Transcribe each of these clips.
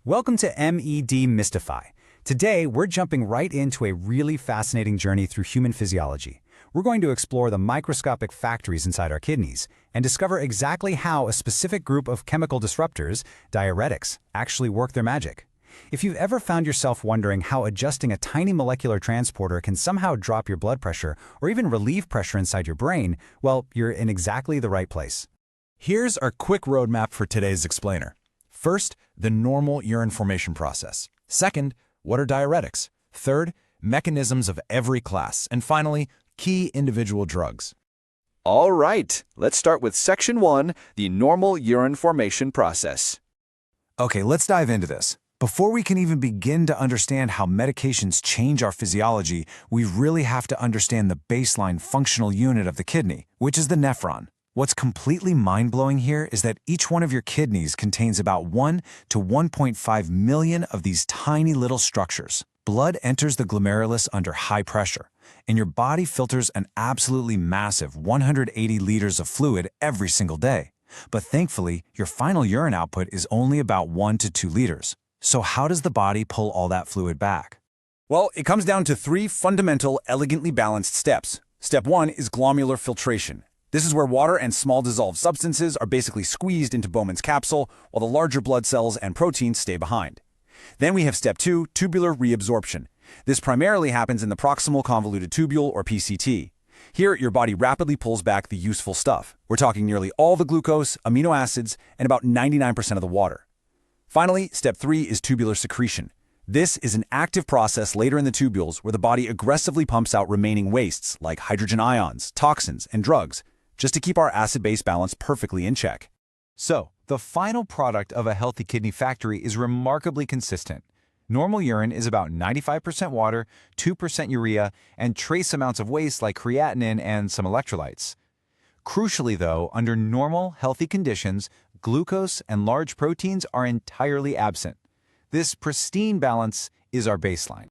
Welcome to MED-MYSTIFY. Today, we're jumping right into a really fascinating journey through human physiology. We're going to explore the microscopic factories inside our kidneys and discover exactly how a specific group of chemical disruptors, diuretics, actually work their magic. If you've ever found yourself wondering how adjusting a tiny molecular transporter can somehow drop your blood pressure or even relieve pressure inside your brain, well, you're in exactly the right place. Here's our quick roadmap for today's explainer. First, the normal urine formation process. Second, what are diuretics? Third, mechanisms of every class. And finally, key individual drugs. All right, let's start with Section 1, the normal urine formation process. Okay, let's dive into this. Before we can even begin to understand how medications change our physiology, we really have to understand the baseline functional unit of the kidney, which is the nephron. What's completely mind-blowing here is that each one of your kidneys contains about 1 to 1.5 million of these tiny little structures. Blood enters the glomerulus under high pressure, and your body filters an absolutely massive 180 liters of fluid every single day. But thankfully, your final urine output is only about 1 to 2 liters. So how does the body pull all that fluid back? Well, it comes down to 3 fundamental, elegantly balanced steps. Step 1 is glomerular filtration. This is where water and small dissolved substances are basically squeezed into Bowman's capsule, while the larger blood cells and proteins stay behind. Then we have Step 2, tubular reabsorption. This primarily happens in the proximal convoluted tubule, or PCT. Here, your body rapidly pulls back the useful stuff. We're talking nearly all the glucose, amino acids, and about 99% of the water. Finally, Step 3 is tubular secretion. This is an active process later in the tubules where the body aggressively pumps out remaining wastes like hydrogen ions, toxins, and drugs, just to keep our acid-base balance perfectly in check. So, the final product of a healthy kidney factory is remarkably consistent. Normal urine is about 95% water, 2% urea, and trace amounts of waste like creatinine and some electrolytes. Crucially though, under normal, healthy conditions, glucose and large proteins are entirely absent. This pristine balance is our baseline.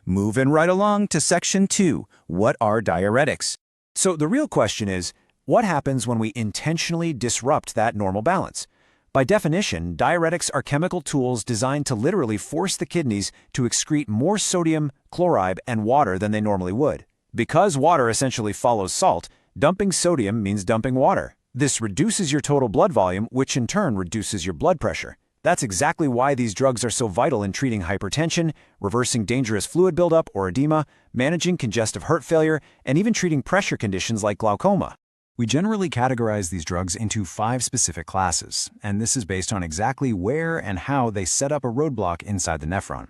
Moving right along to Section 2, what are diuretics? So the real question is, what happens when we intentionally disrupt that normal balance? By definition, diuretics are chemical tools designed to literally force the kidneys to excrete more sodium, chloride, and water than they normally would. Because water essentially follows salt, dumping sodium means dumping water. This reduces your total blood volume, which in turn reduces your blood pressure. That's exactly why these drugs are so vital in treating hypertension, reversing dangerous fluid buildup or edema, managing congestive heart failure, and even treating pressure conditions like glaucoma. We generally categorize these drugs into 5 specific classes, and this is based on exactly where and how they set up a roadblock inside the nephron.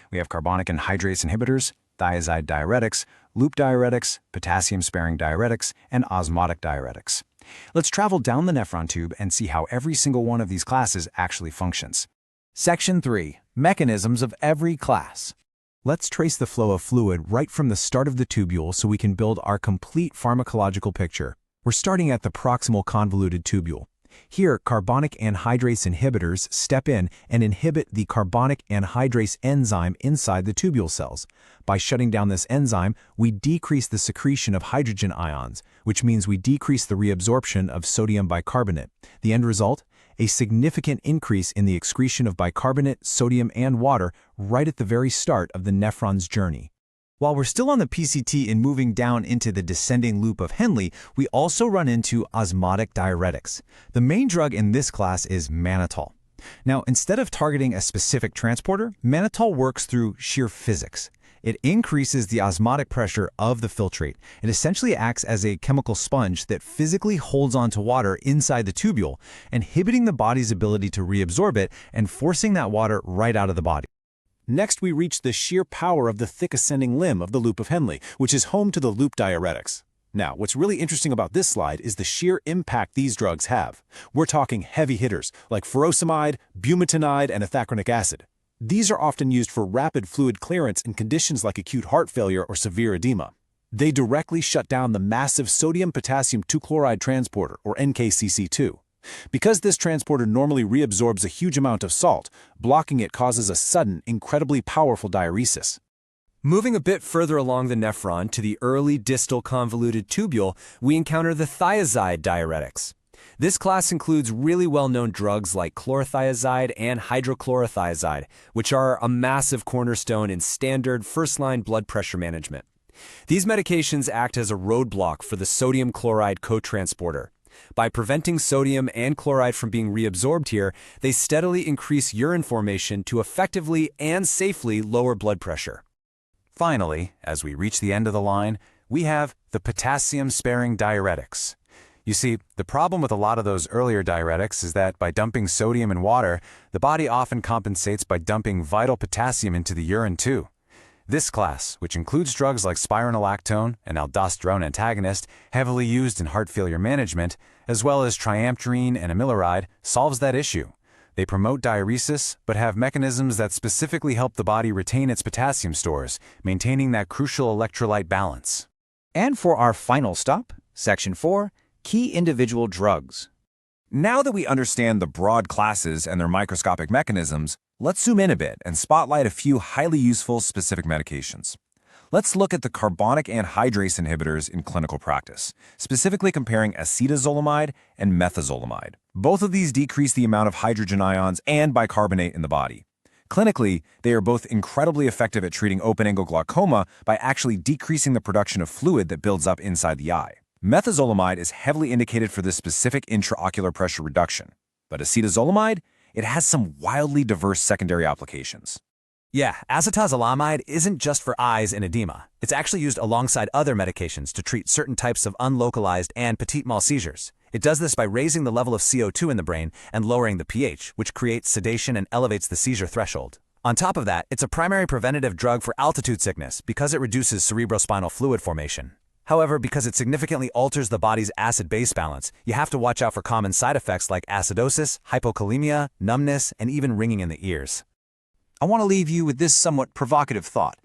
We have carbonic anhydrase inhibitors, thiazide diuretics, loop diuretics, potassium-sparing diuretics, and osmotic diuretics. Let's travel down the nephron tube and see how every single one of these classes actually functions. Section 3. Mechanisms of every class. Let's trace the flow of fluid right from the start of the tubule so we can build our complete pharmacological picture. We're starting at the proximal convoluted tubule. Here, carbonic anhydrase inhibitors step in and inhibit the carbonic anhydrase enzyme inside the tubule cells. By shutting down this enzyme, we decrease the secretion of hydrogen ions, which means we decrease the reabsorption of sodium bicarbonate. The end result? A significant increase in the excretion of bicarbonate, sodium, and water right at the very start of the nephron's journey. While we're still on the PCT and moving down into the descending loop of Henle, we also run into osmotic diuretics. The main drug in this class is mannitol. Now, instead of targeting a specific transporter, mannitol works through sheer physics. It increases the osmotic pressure of the filtrate. It essentially acts as a chemical sponge that physically holds onto water inside the tubule, inhibiting the body's ability to reabsorb it and forcing that water right out of the body. Next, we reach the sheer power of the thick ascending limb of the loop of Henle, which is home to the loop diuretics. Now, what's really interesting about this slide is the sheer impact these drugs have. We're talking heavy hitters like furosemide, bumetanide, and ethacronic acid. These are often used for rapid fluid clearance in conditions like acute heart failure or severe edema. They directly shut down the massive sodium-potassium 2-chloride transporter, or NKCC2. Because this transporter normally reabsorbs a huge amount of salt, blocking it causes a sudden, incredibly powerful diuresis. Moving a bit further along the nephron to the early distal convoluted tubule, we encounter the thiazide diuretics. This class includes really well-known drugs like chlorothiazide and hydrochlorothiazide, which are a massive cornerstone in standard first-line blood pressure management. These medications act as a roadblock for the sodium chloride cotransporter. By preventing sodium and chloride from being reabsorbed here, they steadily increase urine formation to effectively and safely lower blood pressure. Finally, as we reach the end of the line, we have the potassium-sparing diuretics. You see, the problem with a lot of those earlier diuretics is that by dumping sodium in water, the body often compensates by dumping vital potassium into the urine too. This class, which includes drugs like spironolactone, an aldosterone antagonist, heavily used in heart failure management, as well as triamterene and amiloride, solves that issue. They promote diuresis, but have mechanisms that specifically help the body retain its potassium stores, maintaining that crucial electrolyte balance. And for our final stop, Section 4, Key Individual Drugs. Now that we understand the broad classes and their microscopic mechanisms, let's zoom in a bit and spotlight a few highly useful specific medications. Let's look at the carbonic anhydrase inhibitors in clinical practice, specifically comparing acetazolamide and methazolamide. Both of these decrease the amount of hydrogen ions and bicarbonate in the body. Clinically, they are both incredibly effective at treating open-angle glaucoma by actually decreasing the production of fluid that builds up inside the eye. Methazolamide is heavily indicated for this specific intraocular pressure reduction, but acetazolamide, it has some wildly diverse secondary applications. Yeah, acetazolamide isn't just for eyes and edema. It's actually used alongside other medications to treat certain types of unlocalized and petit mal seizures. It does this by raising the level of CO2 in the brain and lowering the pH, which creates sedation and elevates the seizure threshold. On top of that, it's a primary preventative drug for altitude sickness because it reduces cerebrospinal fluid formation. However, because it significantly alters the body's acid-base balance, you have to watch out for common side effects like acidosis, hypokalemia, numbness, and even ringing in the ears. I want to leave you with this somewhat provocative thought.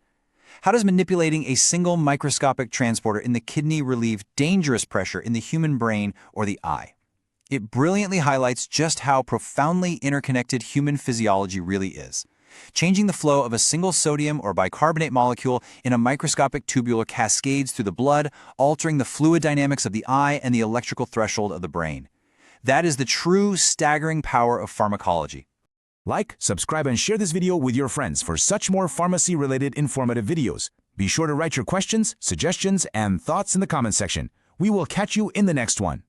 How does manipulating a single microscopic transporter in the kidney relieve dangerous pressure in the human brain or the eye? It brilliantly highlights just how profoundly interconnected human physiology really is. Changing the flow of a single sodium or bicarbonate molecule in a microscopic tubular cascades through the blood, altering the fluid dynamics of the eye and the electrical threshold of the brain. That is the true, staggering power of pharmacology. Like, subscribe, and share this video with your friends for such more pharmacy-related informative videos. Be sure to write your questions, suggestions, and thoughts in the comment section. We will catch you in the next one.